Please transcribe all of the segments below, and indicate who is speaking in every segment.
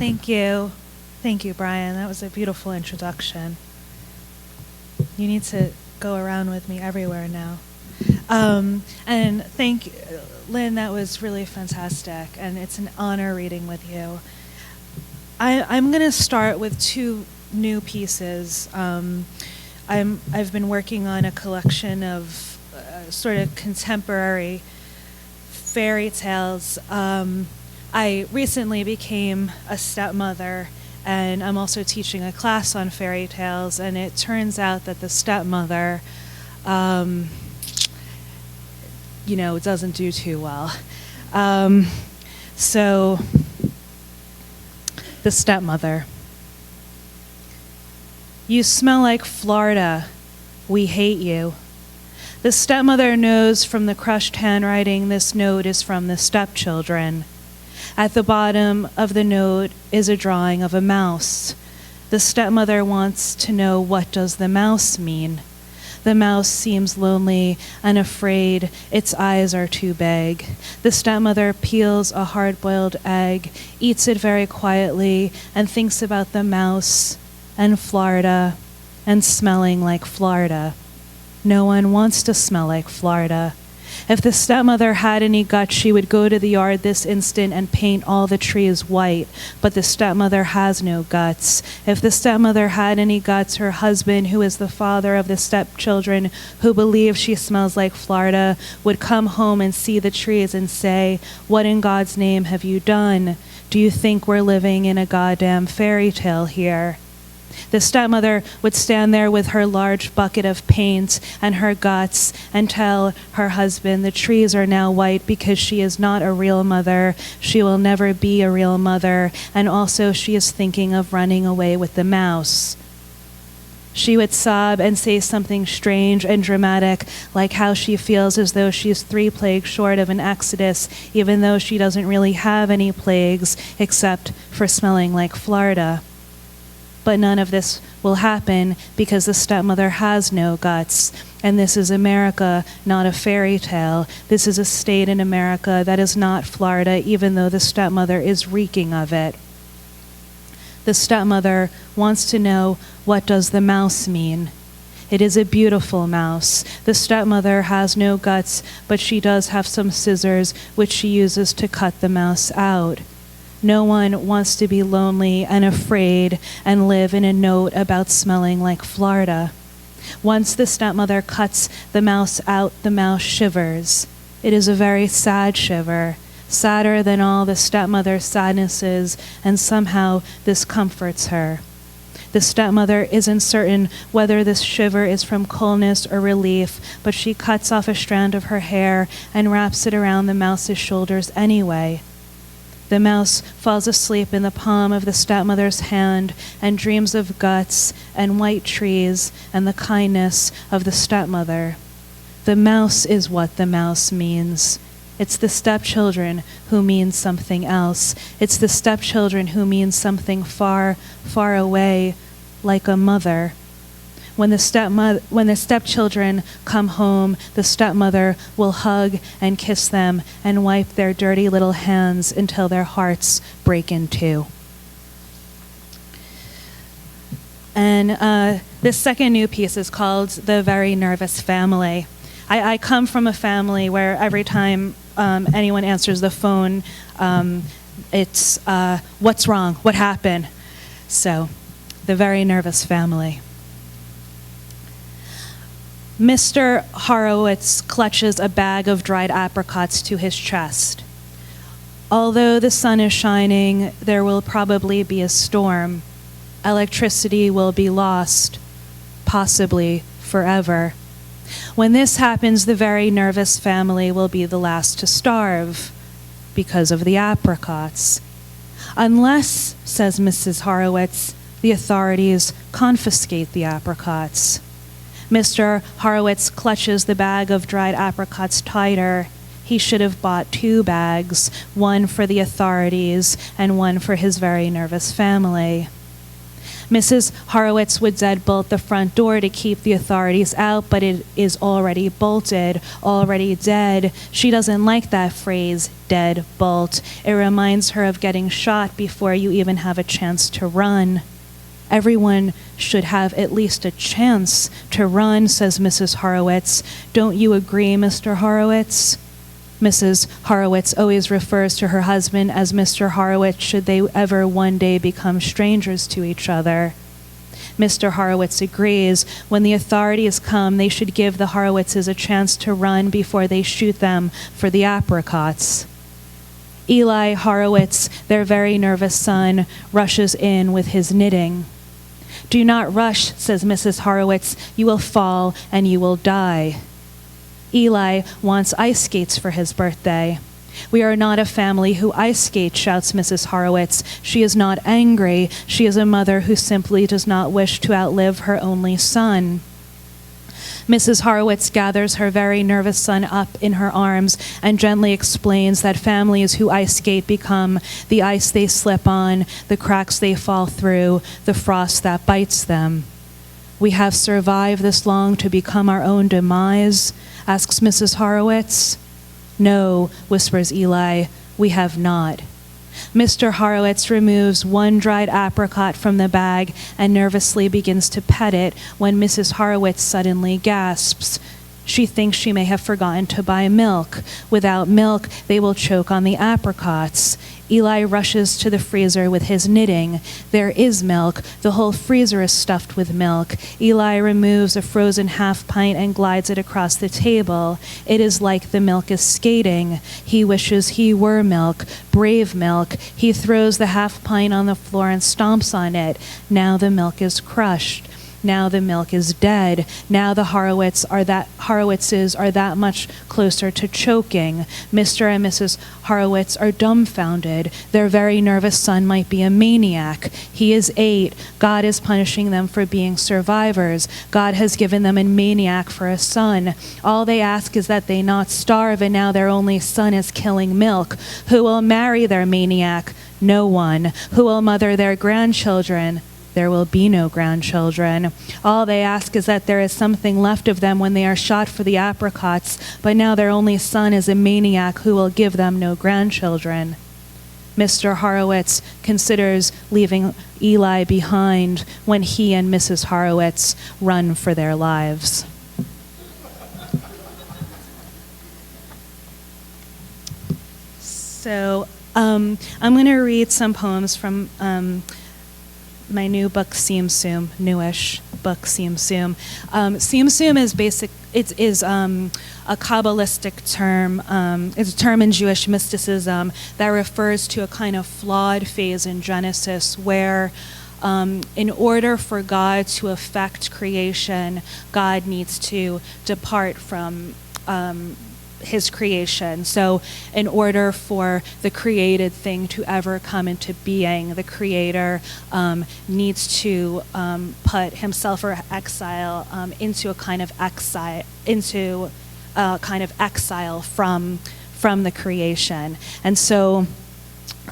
Speaker 1: Thank you. Thank you, Brian. That was a beautiful introduction. You need to go around with me everywhere now. And thank you, Lynn, that was really fantastic, and it's an honor reading with you. I'm going to start with two new pieces. I've been working on a collection of sort of contemporary fairy tales. I recently became a stepmother, and I'm also teaching a class on fairy tales, and it turns out that the stepmother, doesn't do too well. So, the stepmother. You smell like Florida. We hate you. The stepmother knows from the crushed handwriting this note is from the stepchildren. At the bottom of the note is a drawing of a mouse. The stepmother wants to know, what does the mouse mean? The mouse seems lonely and afraid. Its eyes are too big. The stepmother peels a hard-boiled egg, eats it very quietly, and thinks about the mouse and Florida and smelling like Florida. No one wants to smell like Florida. If the stepmother had any guts, she would go to the yard this instant and paint all the trees white. But the stepmother has no guts. If the stepmother had any guts, her husband, who is the father of the stepchildren, who believes she smells like Florida, would come home and see the trees and say, "What in God's name have you done? Do you think we're living in a goddamn fairy tale here?" The stepmother would stand there with her large bucket of paint and her guts and tell her husband the trees are now white because she is not a real mother. She will never be a real mother. And also she is thinking of running away with the mouse. She would sob and say something strange and dramatic, like how she feels as though she is 3 plagues short of an exodus, even though she doesn't really have any plagues except for smelling like Florida. But none of this will happen because the stepmother has no guts. And this is America, not a fairy tale. This is a state in America that is not Florida, even though the stepmother is reeking of it. The stepmother wants to know, what does the mouse mean? It is a beautiful mouse. The stepmother has no guts, but she does have some scissors, which she uses to cut the mouse out. No one wants to be lonely and afraid and live in a note about smelling like Florida. Once the stepmother cuts the mouse out, the mouse shivers. It is a very sad shiver, sadder than all the stepmother's sadnesses, and somehow this comforts her. The stepmother isn't certain whether this shiver is from coldness or relief, but she cuts off a strand of her hair and wraps it around the mouse's shoulders anyway. The mouse falls asleep in the palm of the stepmother's hand and dreams of guts and white trees and the kindness of the stepmother. The mouse is what the mouse means. It's the stepchildren who mean something else. It's the stepchildren who mean something far, far away, like a mother. When the stepchildren come home, the stepmother will hug and kiss them and wipe their dirty little hands until their hearts break in two. And this second new piece is called The Very Nervous Family. I come from a family where every time anyone answers the phone, it's, what's wrong? What happened? So, The Very Nervous Family. Mr. Horowitz clutches a bag of dried apricots to his chest. Although the sun is shining, there will probably be a storm. Electricity will be lost, possibly forever. When this happens, the very nervous family will be the last to starve because of the apricots. Unless, says Mrs. Horowitz, the authorities confiscate the apricots. Mr. Horowitz clutches the bag of dried apricots tighter. He should have bought 2 bags, one for the authorities and one for his very nervous family. Mrs. Horowitz would deadbolt the front door to keep the authorities out, but it is already bolted, already dead. She doesn't like that phrase, dead bolt. It reminds her of getting shot before you even have a chance to run. Everyone should have at least a chance to run, says Mrs. Horowitz. Don't you agree, Mr. Horowitz? Mrs. Horowitz always refers to her husband as Mr. Horowitz should they ever one day become strangers to each other. Mr. Horowitz agrees. When the authorities come, they should give the Horowitzes a chance to run before they shoot them for the apricots. Eli Horowitz, their very nervous son, rushes in with his knitting. Do not rush, says Mrs. Horowitz. You will fall and you will die. Eli wants ice skates for his birthday. We are not a family who ice skate, shouts Mrs. Horowitz. She is not angry. She is a mother who simply does not wish to outlive her only son. Mrs. Horowitz gathers her very nervous son up in her arms and gently explains that families who ice skate become the ice they slip on, the cracks they fall through, the frost that bites them. We have survived this long to become our own demise, asks Mrs. Horowitz. No, whispers Eli, we have not. Mr. Horowitz removes one dried apricot from the bag and nervously begins to pet it when Mrs. Horowitz suddenly gasps. She thinks she may have forgotten to buy milk. Without milk, they will choke on the apricots. Eli rushes to the freezer with his knitting. There is milk. The whole freezer is stuffed with milk. Eli removes a frozen half pint and glides it across the table. It is like the milk is skating. He wishes he were milk, brave milk. He throws the half pint on the floor and stomps on it. Now the milk is crushed. Now the milk is dead. Now the Horowitzes are that much closer to choking. Mr. and Mrs. Horowitz are dumbfounded. Their very nervous son might be a maniac. He is 8. God is punishing them for being survivors. God has given them a maniac for a son. All they ask is that they not starve, and now their only son is killing milk. Who will marry their maniac? No one. Who will mother their grandchildren? There will be no grandchildren. All they ask is that there is something left of them when they are shot for the apricots, but now their only son is a maniac who will give them no grandchildren. Mr. Horowitz considers leaving Eli behind when he and Mrs. Horowitz run for their lives. So I'm going to read some poems from my new book, Tsim Tsum, newish book, Tsim Tsum. Tsim Tsum is a Kabbalistic term. It's a term in Jewish mysticism that refers to a kind of flawed phase in Genesis where in order for God to affect creation, God needs to depart from his creation. So in order for the created thing to ever come into being, the creator needs to put himself or exile into a kind of exile from the creation. And so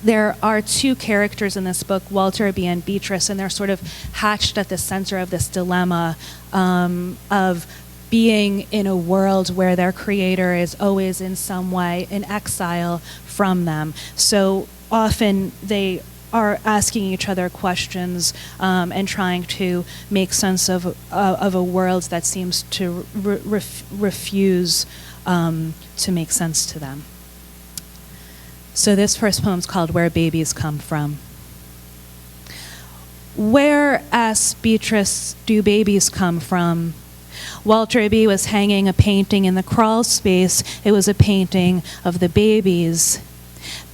Speaker 1: there are 2 characters in this book, Walter B. and Beatrice, and they're sort of hatched at the center of this dilemma of being in a world where their creator is always in some way in exile from them. So often they are asking each other questions and trying to make sense of a world that seems to refuse to make sense to them. So this first poem is called Where Babies Come From. Where, asks Beatrice, do babies come from? Walter B. was hanging a painting in the crawl space. It was a painting of the babies.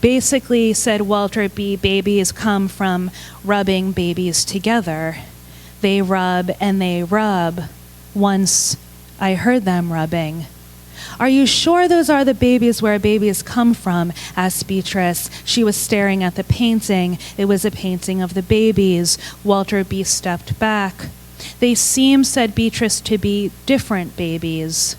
Speaker 1: Basically, said Walter B., babies come from rubbing babies together. They rub and they rub. Once I heard them rubbing. Are you sure those are the babies where babies come from? Asked Beatrice. She was staring at the painting. It was a painting of the babies. Walter B. stepped back. They seem, said Beatrice, to be different babies.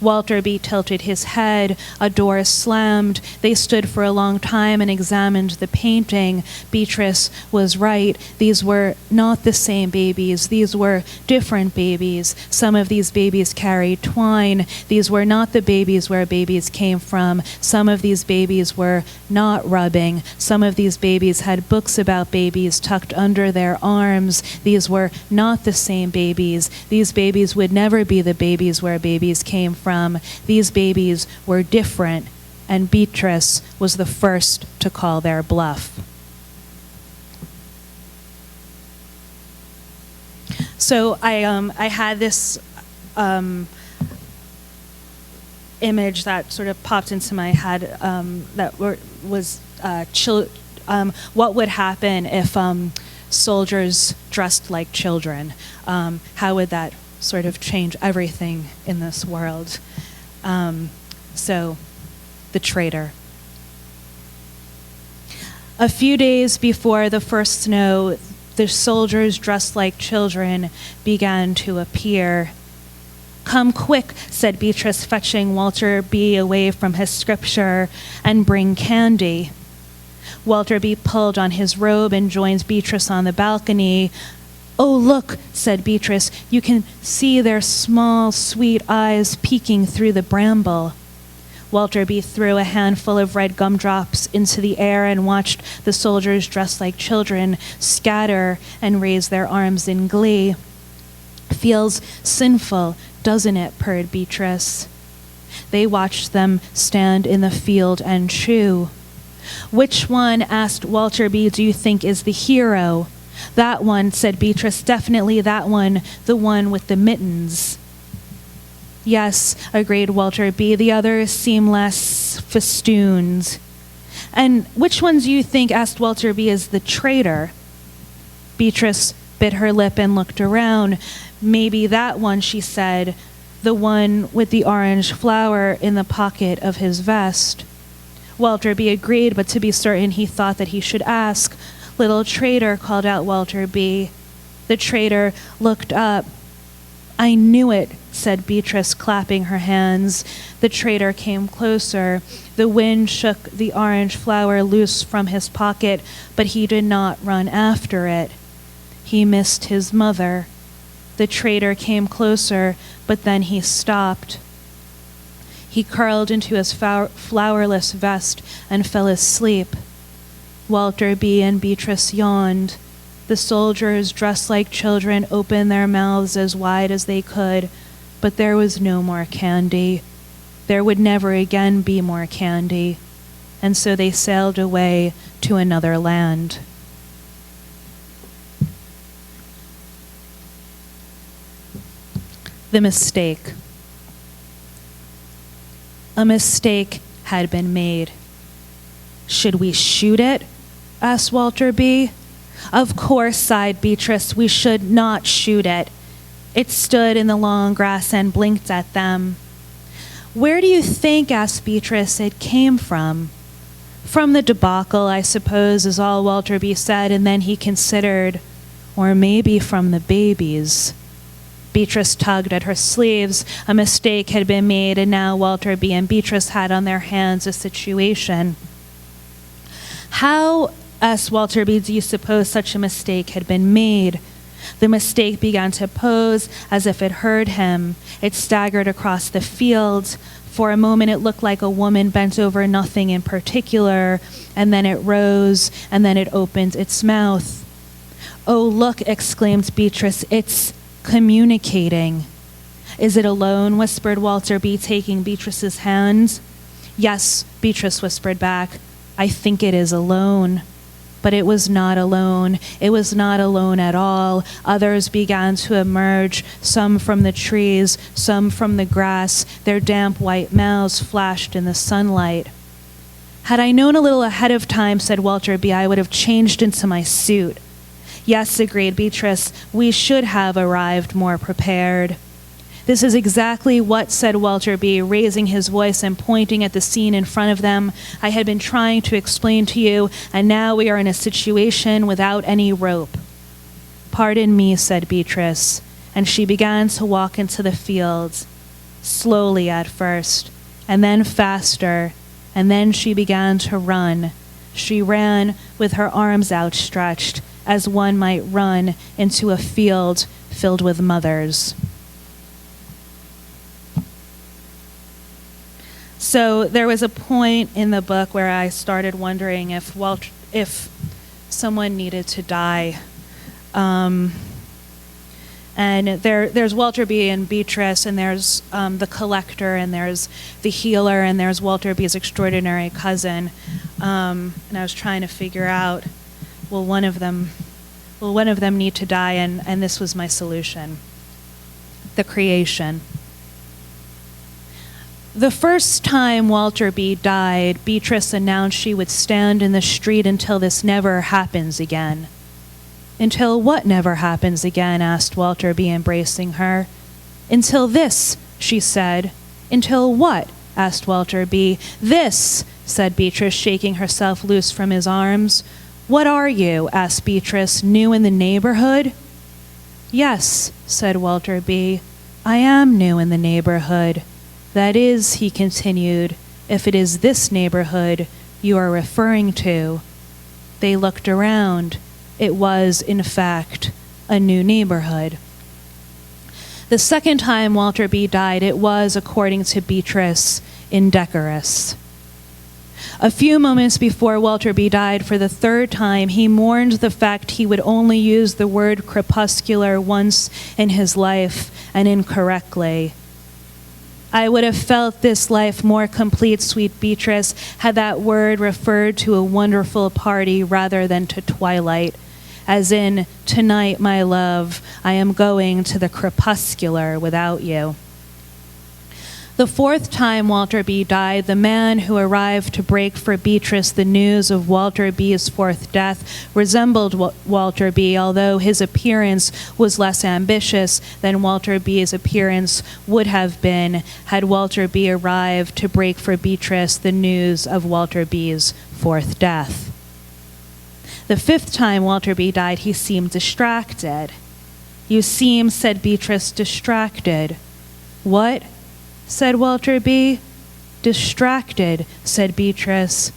Speaker 1: Walter B. tilted his head. A door slammed. They stood for a long time and examined the painting. Beatrice was right. These were not the same babies. These were different babies. Some of these babies carried twine. These were not the babies where babies came from. Some of these babies were not rubbing. Some of these babies had books about babies tucked under their arms. These were not the same babies. These babies would never be the babies where babies came from. These babies were different, and Beatrice was the first to call their bluff. So I had this image that sort of popped into my head what would happen if soldiers dressed like children? How would that sort of change everything in this world? So, the traitor. A few days before the first snow, the soldiers dressed like children began to appear. "Come quick," said Beatrice, fetching Walter B. away from his scripture, "and bring candy." Walter B. pulled on his robe and joined Beatrice on the balcony. "Oh, look," said Beatrice, "you can see their small, sweet eyes peeking through the bramble." Walter B. threw a handful of red gumdrops into the air and watched the soldiers dressed like children scatter and raise their arms in glee. "Feels sinful, doesn't it?" purred Beatrice. They watched them stand in the field and chew. "Which one," asked Walter B., "do you think is the hero?" "That one," said Beatrice, "definitely that one, the one with the mittens." "Yes," agreed Walter B., "the others seem less festooned." "And which one do you think," asked Walter B., "is the traitor?" Beatrice bit her lip and looked around. "Maybe that one," she said, "the one with the orange flower in the pocket of his vest." Walter B. agreed, but to be certain he thought that he should ask. "Little traitor," called out Walter B. The traitor looked up. "I knew it," said Beatrice, clapping her hands. The traitor came closer. The wind shook the orange flower loose from his pocket, but he did not run after it. He missed his mother. The traitor came closer, but then he stopped. He curled into his flowerless vest and fell asleep. Walter B. and Beatrice yawned. The soldiers, dressed like children, opened their mouths as wide as they could, but there was no more candy. There would never again be more candy, and so they sailed away to another land. The mistake. A mistake had been made. "Should we shoot it?" asked Walter B. "Of course," sighed Beatrice, "we should not shoot it." It stood in the long grass and blinked at them. "Where do you think," asked Beatrice, "it came from?" "From the debacle, I suppose," is all Walter B. said, and then he considered, "Or maybe from the babies." Beatrice tugged at her sleeves. A mistake had been made, and now Walter B. and Beatrice had on their hands a situation. "How," asked Walter B., "do you suppose such a mistake had been made?" The mistake began to pose as if it heard him. It staggered across the field. For a moment it looked like a woman bent over nothing in particular, and then it rose, and then it opened its mouth. "Oh, look," exclaimed Beatrice, "it's communicating." "Is it alone?" whispered Walter B., taking Beatrice's hand. "Yes," Beatrice whispered back, "I think it is alone." But it was not alone. It was not alone at all. Others began to emerge, some from the trees, some from the grass. Their damp white mouths flashed in the sunlight. "Had I known a little ahead of time," said Walter B., "I would have changed into my suit." "Yes," agreed Beatrice, "we should have arrived more prepared." "This is exactly what," said Walter B., raising his voice and pointing at the scene in front of them, "I had been trying to explain to you, and now we are in a situation without any rope." "Pardon me," said Beatrice, and she began to walk into the field. slowly at first, and then faster, and then she began to run. She ran with her arms outstretched, as one might run into a field filled with mothers. So there was a point in the book where I started wondering if someone needed to die. And there's Walter B. and Beatrice, and there's the collector, and there's the healer, and there's Walter B.'s extraordinary cousin. And I was trying to figure out, will one of them need to die? And this was my solution: the creation. The first time Walter B. died, Beatrice announced she would stand in the street until this never happens again. Until what never happens again? Asked Walter B., embracing her. Until this, she said. Until what? Asked Walter B. This, said Beatrice, shaking herself loose from his arms. What are you? Asked Beatrice, new in the neighborhood? Yes, said Walter B. I am new in the neighborhood. That is, he continued, if it is this neighborhood you are referring to. They looked around. It was, in fact, a new neighborhood. The second time Walter B. died, it was, according to Beatrice, indecorous. A few moments before Walter B. died for the third time, he mourned the fact he would only use the word crepuscular once in his life, and incorrectly. I would have felt this life more complete, sweet Beatrice, had that word referred to a wonderful party rather than to twilight, as in, tonight, my love, I am going to the crepuscular without you. The fourth time Walter B. died, the man who arrived to break for Beatrice the news of Walter B.'s fourth death resembled Walter B., although his appearance was less ambitious than Walter B.'s appearance would have been had Walter B. arrived to break for Beatrice the news of Walter B.'s fourth death. The fifth time Walter B. died, he seemed distracted. You seem, said Beatrice, distracted. What? Said Walter B. Distracted, said Beatrice.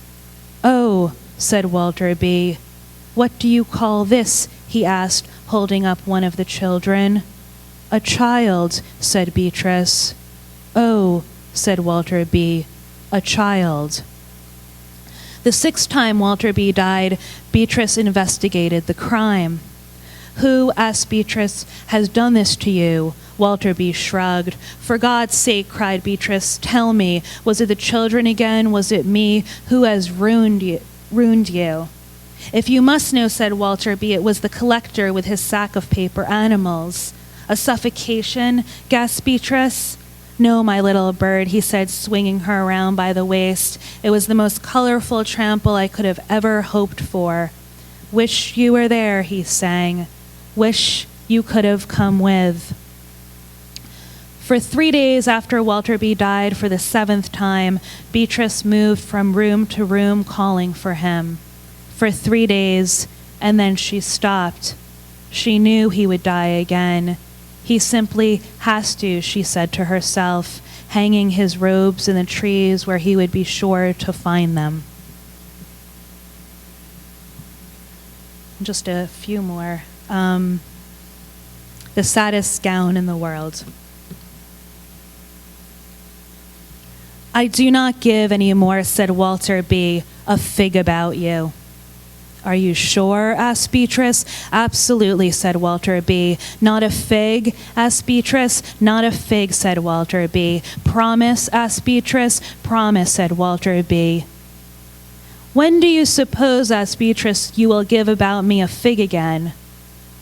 Speaker 1: Oh, said Walter B. What do you call this? He asked, holding up one of the children. A child, said Beatrice. Oh, said Walter B. A child. The sixth time Walter B. died, Beatrice investigated the crime. Who, asked Beatrice, has done this to you? Walter B. shrugged. For God's sake, cried Beatrice, tell me, was it the children again? Was it me? Who has ruined you? If you must know, said Walter B., it was the collector with his sack of paper animals. A suffocation? Gasped Beatrice. No, my little bird, he said, swinging her around by the waist. It was the most colorful trample I could have ever hoped for. Wish you were there, he sang. Wish you could have come with. For 3 days after Walter B. died for the seventh time, Beatrice moved from room to room calling for him. For 3 days, and then she stopped. She knew he would die again. He simply has to, she said to herself, hanging his robes in the trees where he would be sure to find them. Just a few more. The saddest gown in the world. I do not give any more, said Walter B., a fig about you. Are you sure? Asked Beatrice. Absolutely, said Walter B. Not a fig? Asked Beatrice. Not a fig, said Walter B. Promise? Asked Beatrice. Promise, said Walter B. When do you suppose, asked Beatrice, you will give about me a fig again?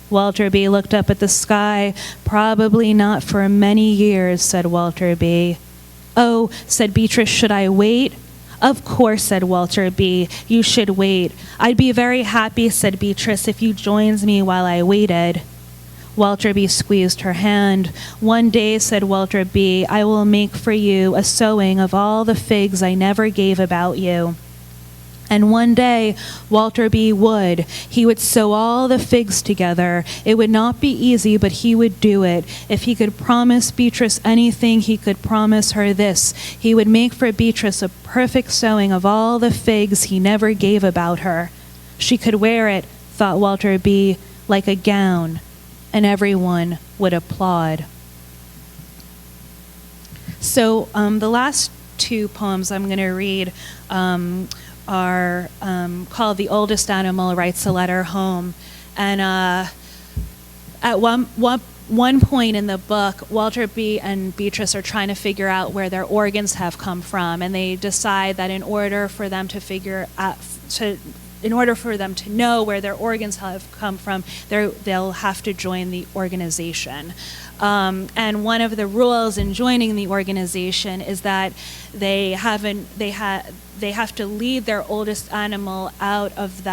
Speaker 1: Walter B. looked up at the sky. Probably not for many years, said Walter B. Oh, said Beatrice, should I wait? Of course, said Walter B. You should wait. I'd be very happy, said Beatrice, if you joined me while I waited. Walter B. squeezed her hand. One day, said Walter B., I will make for you a sewing of all the figs I never gave about you. And one day, Walter B. would. He would sew all the figs together. It would not be easy, but he would do it. If he could promise Beatrice anything, he could promise her this. He would make for Beatrice a perfect sewing of all the figs he never gave about her. She could wear it, thought Walter B., like a gown, and everyone would applaud. So the last two poems I'm going to read are called The Oldest Animal Writes a Letter Home. And at one point in the book, Walter B. and Beatrice are trying to figure out where their organs have come from, and they decide that in order for them to know where their organs have come from, they'll have to join the organization. And one of the rules in joining the organization is that they have to lead their oldest animal out of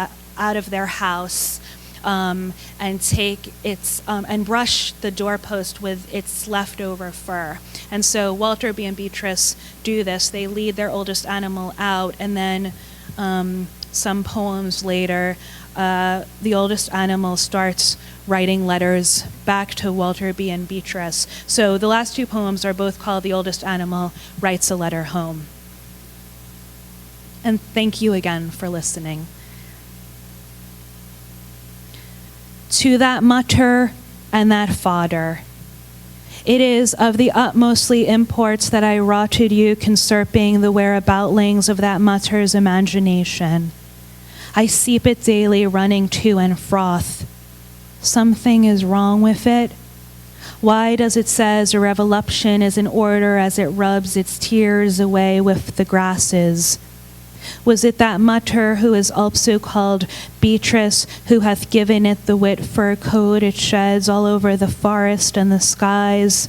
Speaker 1: their house and take its and brush the doorpost with its leftover fur. And so Walter B. and Beatrice do this. They lead their oldest animal out, and then some poems later, the oldest animal starts writing letters back to Walter B. and Beatrice. So the last two poems are both called The Oldest Animal Writes a Letter Home. And thank you again for listening. To that mutter and that fodder, it is of the utmostly imports that I rotted you concerping the whereaboutlings of that mutter's imagination. I seep it daily running to and froth. Something is wrong with it. Why does it says a revolution is in order as it rubs its tears away with the grasses? Was it that mutter who is also called Beatrice who hath given it the wit fur coat it sheds all over the forest and the skies?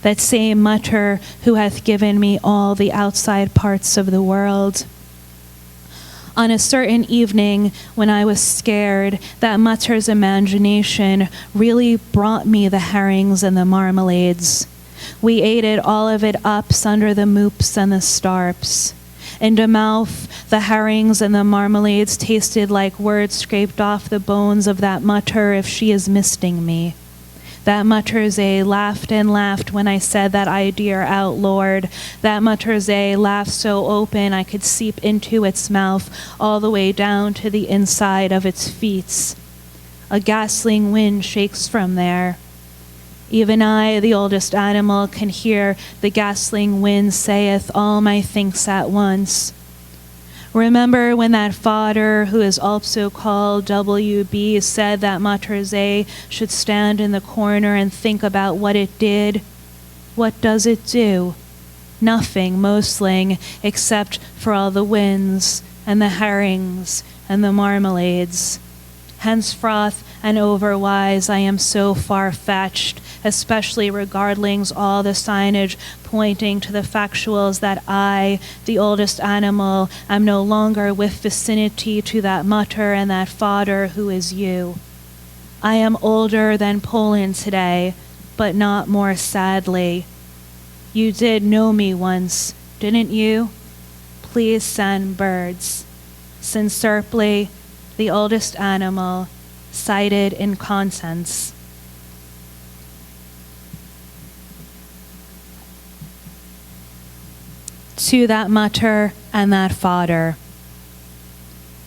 Speaker 1: That same mutter who hath given me all the outside parts of the world? On a certain evening when I was scared, that mutter's imagination really brought me the herrings and the marmalades. We ate it, all of it, ups under the moops and the starps. In the mouth, the herrings and the marmalades tasted like words scraped off the bones of that mutter if she is misting me. That mutterze laughed and laughed when I said that idea out, Lord. That mutterze laughed so open I could seep into its mouth all the way down to the inside of its feet. A ghastling wind shakes from there. Even I, the oldest animal, can hear the ghastling wind saith all my thinks at once. Remember when that fodder, who is also called W.B., said that Materze should stand in the corner and think about what it did? What does it do? Nothing, mostling, except for all the winds and the herrings and the marmalades. Henceforth and overwise I am so far-fetched, especially regardlings all the signage pointing to the factuals that I, the oldest animal, am no longer with vicinity to that mutter and that fodder who is you. I am older than Poland today, but not more sadly. You did know me once, didn't you? Please send birds. Sincerely, the oldest animal, cited in contents. To that mutter and that fodder.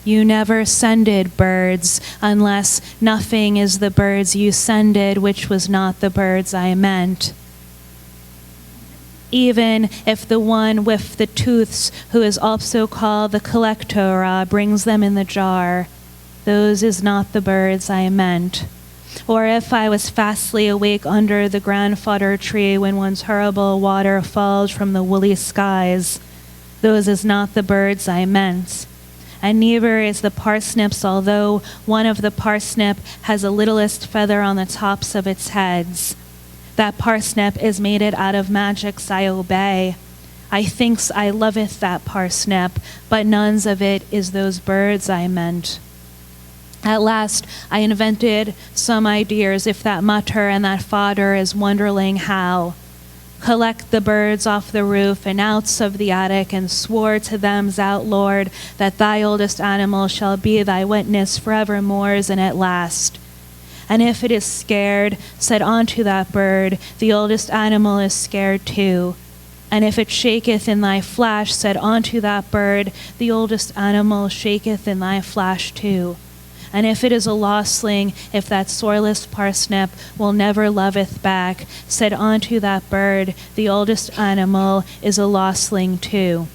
Speaker 1: You never sended birds, unless nothing is the birds you sended, which was not the birds I meant. Even if the one with the tooths, who is also called the collectora, brings them in the jar, those is not the birds I meant. Or if I was fastly awake under the grandfather tree when one's horrible water falls from the woolly skies, those is not the birds I meant. And neither is the parsnips, although one of the parsnip has the littlest feather on the tops of its heads. That parsnip is made it out of magics I obey. I thinks I loveth that parsnip, but none's of it is those birds I meant. At last I invented some ideas if that mutter and that fodder is wonderling how. collect the birds off the roof and outs of the attic, and swore to them, Thou Lord, that thy oldest animal shall be thy witness forevermores and at last. And if it is scared, said unto that bird, the oldest animal is scared too. And if it shaketh in thy flash, said unto that bird, the oldest animal shaketh in thy flash too. And if it is a lostling, if that soreless parsnip will never loveth back, said unto that bird, the oldest animal is a lostling too.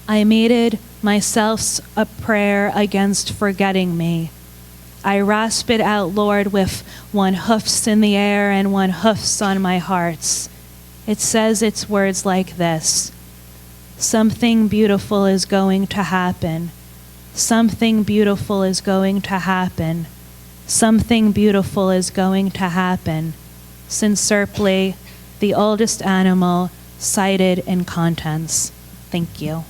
Speaker 1: I mated myself a prayer against forgetting me. I rasp it out, Lord, with one hoofs in the air and one hoofs on my hearts. It says its words like this: something beautiful is going to happen. Something beautiful is going to happen. Something beautiful is going to happen. Sincerely, the oldest animal cited in contents. Thank you.